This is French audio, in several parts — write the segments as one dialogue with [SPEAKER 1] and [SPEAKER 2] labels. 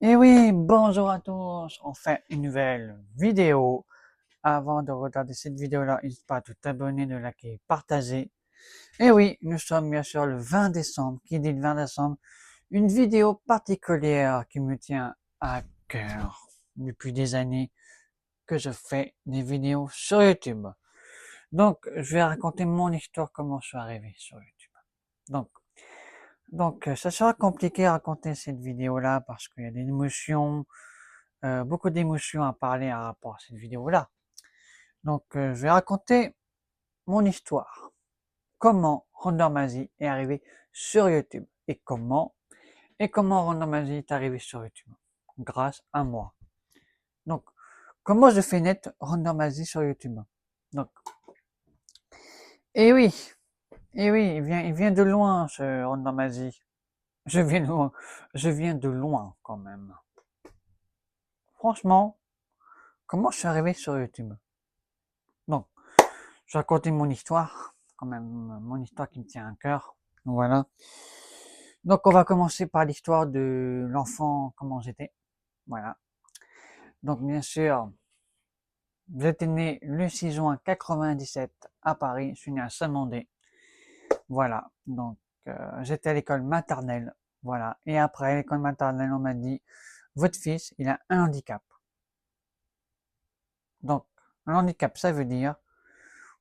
[SPEAKER 1] Et oui, bonjour à tous, on fait une nouvelle vidéo. Avant de regarder cette vidéo-là, n'hésite pas à t'abonner, de liker, partager. Et oui, nous sommes bien sûr le 20 décembre. Qui dit le 20 décembre? Une vidéo particulière qui me tient à cœur depuis des années que je fais des vidéos sur YouTube. Donc, je vais raconter mon histoire, comment je suis arrivé sur YouTube. Donc, donc, ça sera compliqué à raconter cette vidéo-là parce qu'il y a des émotions, beaucoup d'émotions à parler à rapport à cette vidéo-là. Donc, je vais raconter mon histoire. Comment Randomazy est arrivé sur YouTube et comment Randomazy est arrivé sur YouTube grâce à moi. Donc, comment je fais naître Randomazy sur YouTube. Donc, et oui, et oui, il vient de loin ce Randomazy. Je viens de loin, je viens de loin quand même. Franchement, comment je suis arrivé sur YouTube? Donc, je vais raconter mon histoire, quand même, mon histoire qui me tient à cœur. Voilà. Donc, on va commencer par l'histoire de l'enfant, comment j'étais. Voilà. Donc, bien sûr, j'étais né le 6 juin 97 à Paris. Je suis né à Saint-Mandé. Voilà. Donc, j'étais à l'école maternelle. Voilà. Et après l'école maternelle, on m'a dit, votre fils, il a un handicap. Donc, un handicap, ça veut dire,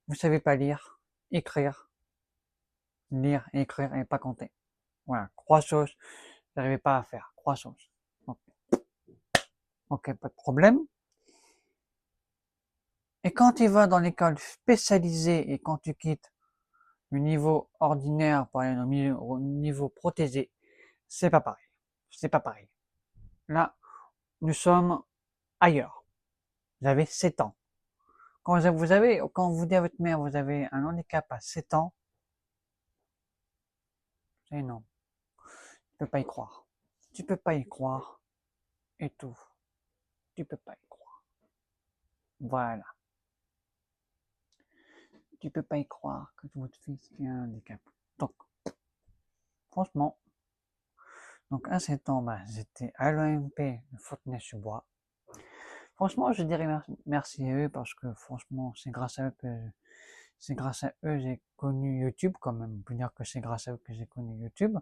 [SPEAKER 1] vous savez pas lire, écrire, lire et écrire et pas compter. Voilà, trois choses, j'arrivais pas à faire, trois choses. Donc, ok, pas de problème. Et quand tu vas dans l'école spécialisée et quand tu quittes le niveau ordinaire pour aller au niveau protégé, c'est pas pareil. C'est pas pareil. Là, nous sommes ailleurs. Vous avez 7 ans. Quand vous dites à votre mère, vous avez un handicap à 7 ans, c'est non. Tu peux pas y croire. Tu peux pas y croire. Et tout. Tu peux pas y croire. Voilà. Tu peux pas y croire que votre fils ait un handicap. Donc, franchement, donc à 7 ans, bah, j'étais à l'OMP de Fontenay-sous-Bois. Franchement, je dirais merci à eux parce que franchement, c'est grâce à eux j'ai connu YouTube quand même. On peut dire que c'est grâce à eux que j'ai connu YouTube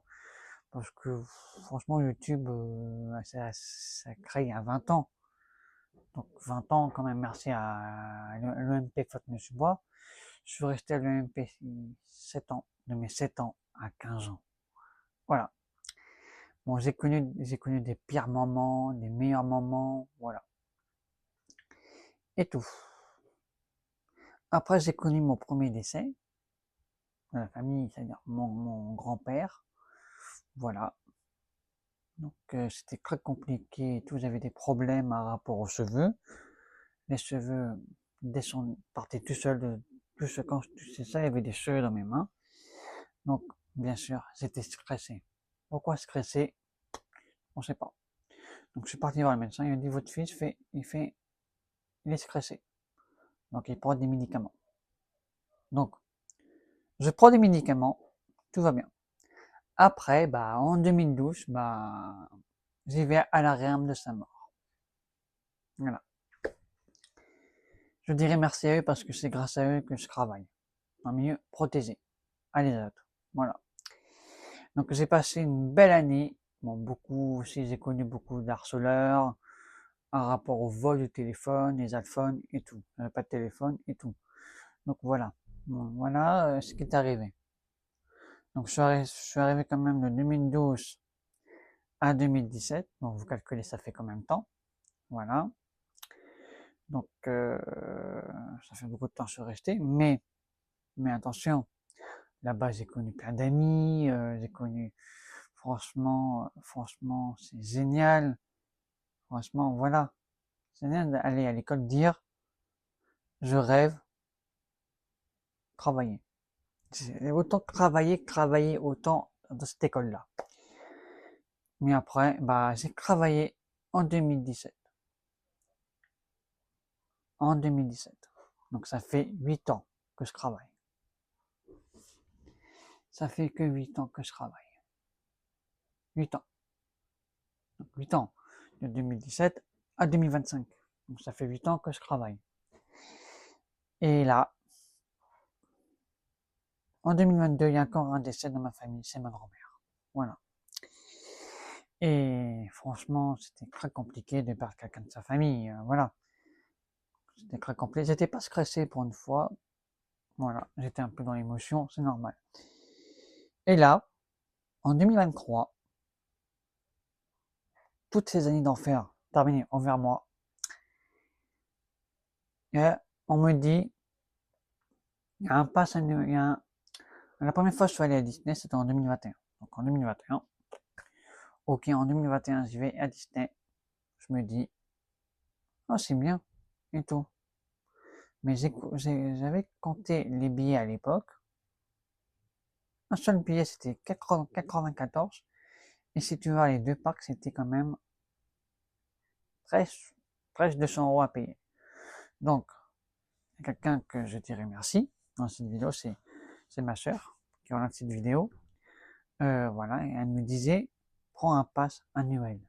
[SPEAKER 1] parce que franchement, YouTube, ça a créé il y a 20 ans. Donc 20 ans quand même, merci à l'OMP Fontenay-sous-Bois. Je suis resté à l'EMP 7 ans, de mes 7 ans à 15 ans. Voilà. Bon, j'ai connu des pires moments, des meilleurs moments, voilà. Et tout. Après, j'ai connu mon premier décès de la famille, c'est-à-dire mon grand-père. Voilà. Donc, c'était très compliqué et tout. J'avais des problèmes à rapport aux cheveux. Les cheveux partaient tout seuls. Quand je touchais ça, il y avait des cheveux dans mes mains. Donc, bien sûr, j'étais stressé. Pourquoi stressé? On ne sait pas. Donc, je suis parti voir le médecin. Il m'a dit, votre fils il est stressé. Donc, il prend des médicaments. Donc, je prends des médicaments. Tout va bien. Après, bah, en 2012, bah, j'y vais à la réam de sa mort. Voilà. Je dirais merci à eux parce que c'est grâce à eux que je travaille. En milieu protégé. À les autres. Voilà. Donc, j'ai passé une belle année. Bon, beaucoup aussi, j'ai connu beaucoup d'harceleurs, en rapport au vol du téléphone, les iPhones et tout. J'avais pas de téléphone et tout. Donc voilà. Bon, voilà ce qui est arrivé. Donc je suis arrivé quand même de 2012 à 2017. Donc vous calculez, ça fait combien de temps? Voilà. Donc ça fait beaucoup de temps que je suis resté. Mais attention, là-bas j'ai connu plein d'amis. J'ai connu, franchement, c'est génial. Franchement, voilà. C'est génial d'aller à l'école dire, je rêve, travailler. J'ai autant travaillé que travailler autant dans cette école-là. Mais après, bah, j'ai travaillé en 2017. En 2017. Donc ça fait 8 ans que je travaille. Ça fait que 8 ans que je travaille. 8 ans. Donc 8 ans. de 2017 à 2025. Donc ça fait 8 ans que je travaille. Et là, en 2022, il y a encore un décès dans ma famille, c'est ma grand-mère. Voilà. Et franchement, c'était très compliqué de perdre quelqu'un de sa famille. Voilà. C'était très compliqué. J'étais pas stressé pour une fois. Voilà. J'étais un peu dans l'émotion, c'est normal. Et là, en 2023, toutes ces années d'enfer terminées envers moi, et on me dit, il y a un pass annuel, la première fois que je suis allé à Disney, c'était en 2021. Donc en 2021, ok, en 2021, je vais à Disney. Je me dis, oh, c'est bien, et tout. Mais j'avais compté les billets à l'époque. Un seul billet, c'était 94. Et si tu vas les deux parcs, c'était quand même presque 200 € à payer. Donc, quelqu'un que je dirais merci dans cette vidéo, c'est ma soeur qui regarde cette vidéo. Voilà, et elle me disait, prends un pass annuel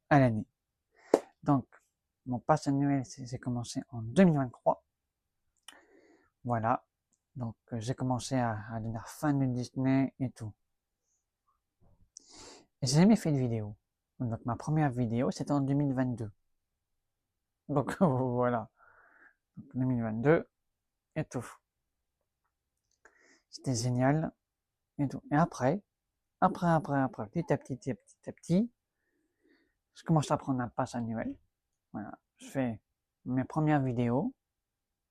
[SPEAKER 1] à l'année. Donc, mon pass annuel, c'est commencé en 2023. Voilà. Donc, j'ai commencé à devenir fan de Disney et tout. Et j'ai jamais fait de vidéo. Donc, ma première vidéo, c'était en 2022. Donc, voilà. Donc, 2022 et tout. C'était génial et tout. Et après, petit à petit, je commence à prendre un pass annuel. Voilà. Je fais mes premières vidéos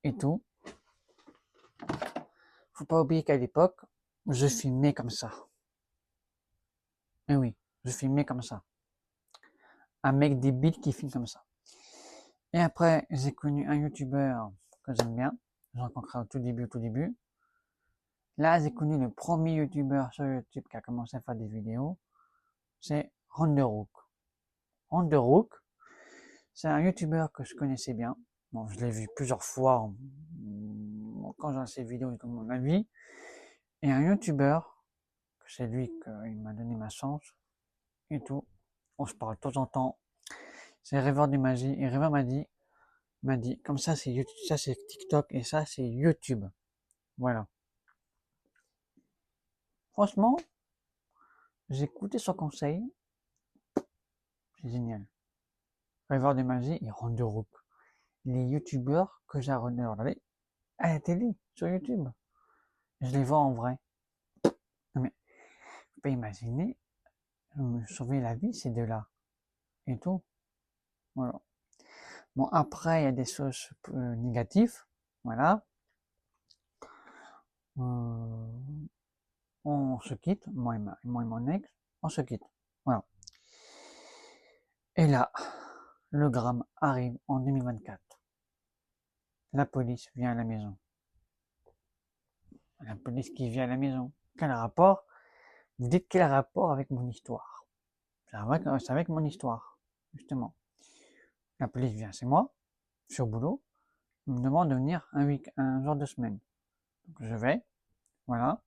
[SPEAKER 1] et tout. Faut pas oublier qu'à l'époque, je filmais comme ça. Et oui, je filmais comme ça. Un mec débile qui filme comme ça. Et après, j'ai connu un youtubeur que j'aime bien. J'ai rencontré au tout début. Là, j'ai connu le premier youtubeur sur YouTube qui a commencé à faire des vidéos. C'est Ronderook. Ronderook, c'est un youtubeur que je connaissais bien. Bon, je l'ai vu plusieurs fois quand j'ai ces vidéos comme mon avis. Et un youtubeur, c'est lui qui m'a donné ma chance et tout. On se parle de temps en temps. C'est Rêveur de magie. Et Rêveur m'a dit, comme ça c'est YouTube, ça c'est TikTok et ça c'est YouTube. Voilà. Franchement, j'ai écouté son conseil. C'est génial. Rêveur de magie et Ronderook. Les youtubeurs que j'ai regardés à la télé, sur YouTube. Je les vois en vrai. Non mais, faut pas imaginer, me sauver la vie, ces deux-là. Et tout. Voilà. Bon, après, il y a des choses négatives. Voilà. On se quitte, moi et mon ex, on se quitte. Voilà. Et là, le drame arrive en 2024. La police vient à la maison. La police qui vient à la maison. Quel rapport? Vous dites quel rapport avec mon histoire? C'est avec mon histoire, justement. La police vient chez moi, je suis au boulot, il me demande de venir un jour de semaine. Donc je vais, voilà.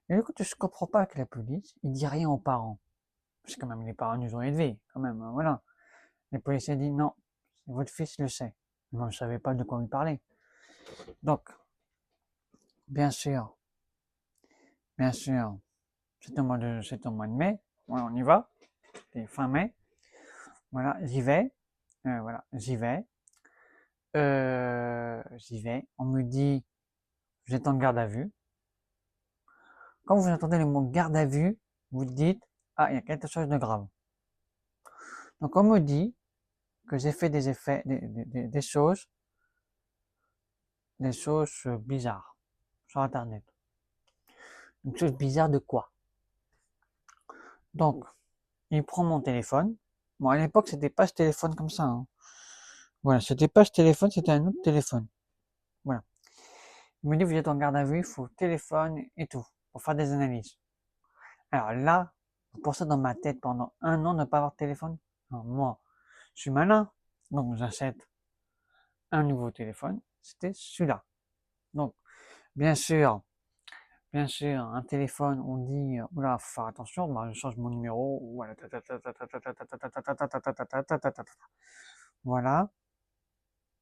[SPEAKER 1] Et du coup, je comprends pas avec la police, il dit rien aux parents. Parce que quand même, les parents nous ont élevés, quand même, voilà. Les policiers disent non, votre fils le sait. Moi, je savais pas de quoi il parlait. Donc, bien sûr, c'est au mois de mai, voilà, on y va, c'est fin mai, voilà, j'y vais, on me dit, vous êtes en garde à vue. Quand vous entendez le mot garde à vue, vous dites, ah, il y a quelque chose de grave. Donc, on me dit que j'ai fait des choses bizarres sur Internet. Une chose bizarre de quoi? Donc, il prend mon téléphone. Bon, à l'époque, c'était pas ce téléphone comme ça, hein. Voilà, c'était pas ce téléphone, c'était un autre téléphone. Voilà. Il me dit, vous êtes en garde à vue, il faut téléphone et tout, pour faire des analyses. Alors là, pour ça dans ma tête pendant un an ne pas avoir de téléphone. Alors moi, je suis malin, donc j'achète un nouveau téléphone. C'était celui-là. Donc, bien sûr, bien sûr, un téléphone, on dit, oula, faut faire attention, bah, je change mon numéro, voilà, voilà.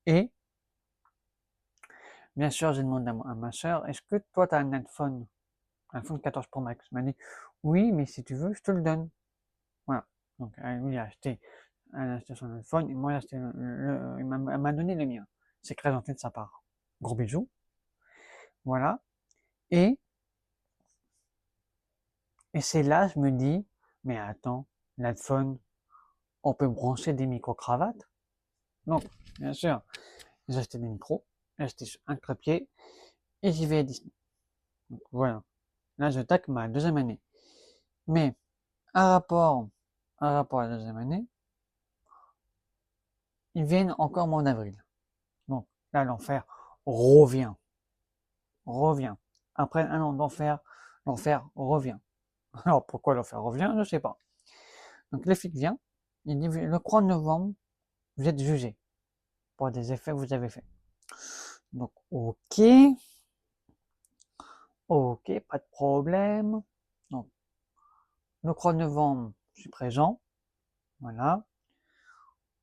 [SPEAKER 1] Et, bien sûr, j'ai demandé à ma soeur, est-ce que toi, tu as un iPhone 14 Pro Max? Elle m'a dit, oui, mais si tu veux, je te le donne. Voilà. Donc, lui elle a acheté son iPhone, et moi, j'ai acheté elle m'a donné le mien. C'est très gentil de sa part. Gros bisous. Voilà. Et, et c'est là, je me dis, mais attends, l'iPhone, on peut brancher des micro-cravates? Donc, bien sûr, j'ai acheté des micros, j'ai acheté un trépied, et j'y vais à Disney. Donc, voilà. Là, je tacle ma deuxième année. Mais, un rapport, à la deuxième année, ils viennent encore au mois d'avril. Donc, là, l'enfer revient. Revient. Après un an d'enfer, l'enfer revient. Alors, pourquoi l'enfer revient? Je ne sais pas. Donc, le flic vient, il dit, le 3 novembre, vous êtes jugé pour des effets que vous avez faits. Donc, ok, pas de problème. Donc, le 3 novembre, je suis présent. Voilà.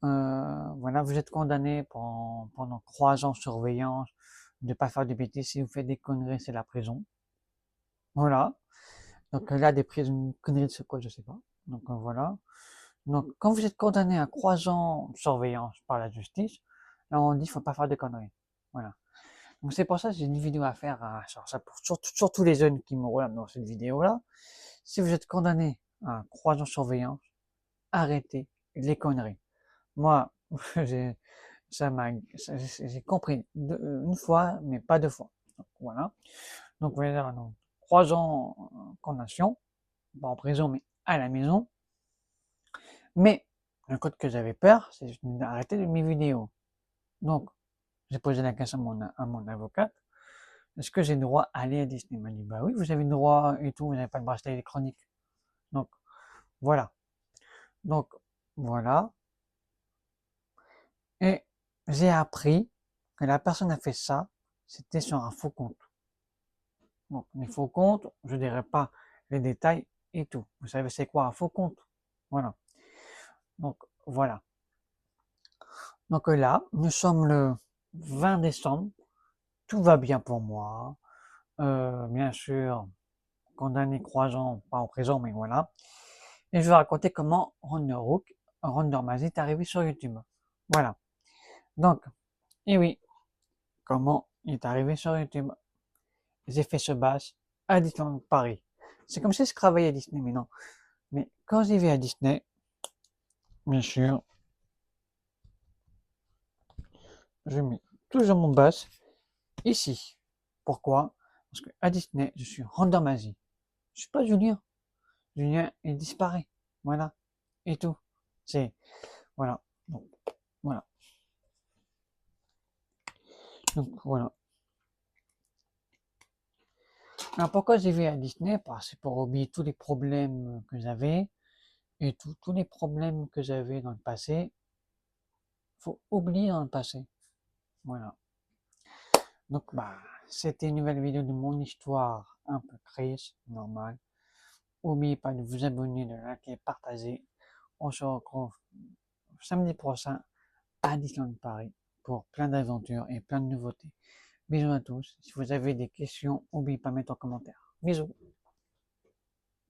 [SPEAKER 1] Voilà, vous êtes condamné pendant 3 ans de surveillance, de ne pas faire de bêtises. Si vous faites des conneries, c'est la prison. Voilà. Donc là, des prisons, conneries de ce quoi, je sais pas. Donc voilà. Donc quand vous êtes condamné à 3 ans de surveillance par la justice, là on dit faut pas faire de conneries. Voilà. Donc c'est pour ça que j'ai une vidéo à faire sur ça, pour surtout les jeunes qui me regardent dans cette vidéo-là. Si vous êtes condamné à 3 ans de surveillance, arrêtez les conneries. Moi, j'ai j'ai compris une fois, mais pas 2 fois. Donc, voilà. Donc, voilà, donc, 3 ans en condamnation, pas en prison, mais à la maison. Mais le code que j'avais peur, c'est d'arrêter mes vidéos. Donc, j'ai posé la question à mon avocate. Est-ce que j'ai le droit à aller à Disney? Il m'a dit, bah oui, vous avez le droit et tout, vous n'avez pas de bracelet électronique. Donc, voilà. Donc, voilà. Et j'ai appris que la personne a fait ça, c'était sur un faux compte. Donc, les faux comptes, je dirais pas les détails et tout. Vous savez c'est quoi un faux compte? Voilà. Donc, voilà. Donc là, nous sommes le 20 décembre. Tout va bien pour moi. Bien sûr, condamné 3 ans, pas en prison, mais voilà. Et je vais raconter comment Ron Mazie est arrivé sur YouTube. Voilà. Donc, et oui, comment il est arrivé sur YouTube. J'ai fait ce bâche à Disneyland Paris. C'est comme si je travaillais à Disney, mais non. Mais quand j'y vais à Disney, bien sûr, je mets toujours mon bâche ici. Pourquoi? Parce que à Disney, je suis Randomagie. Je suis pas Julien. Julien, il disparaît. Voilà. Et tout. C'est, voilà. Donc, voilà. Donc, voilà. Alors, pourquoi j'y vais à Disney? C'est pour oublier tous les problèmes que j'avais et tous les problèmes que j'avais dans le passé. Faut oublier dans le passé. Voilà. Donc, bah, c'était une nouvelle vidéo de mon histoire un peu triste, normal. N'oubliez pas de vous abonner, de liker, partager. On se retrouve samedi prochain à Disneyland Paris pour plein d'aventures et plein de nouveautés. Bisous à tous. Si vous avez des questions, n'oubliez pas de mettre en commentaire. Bisous.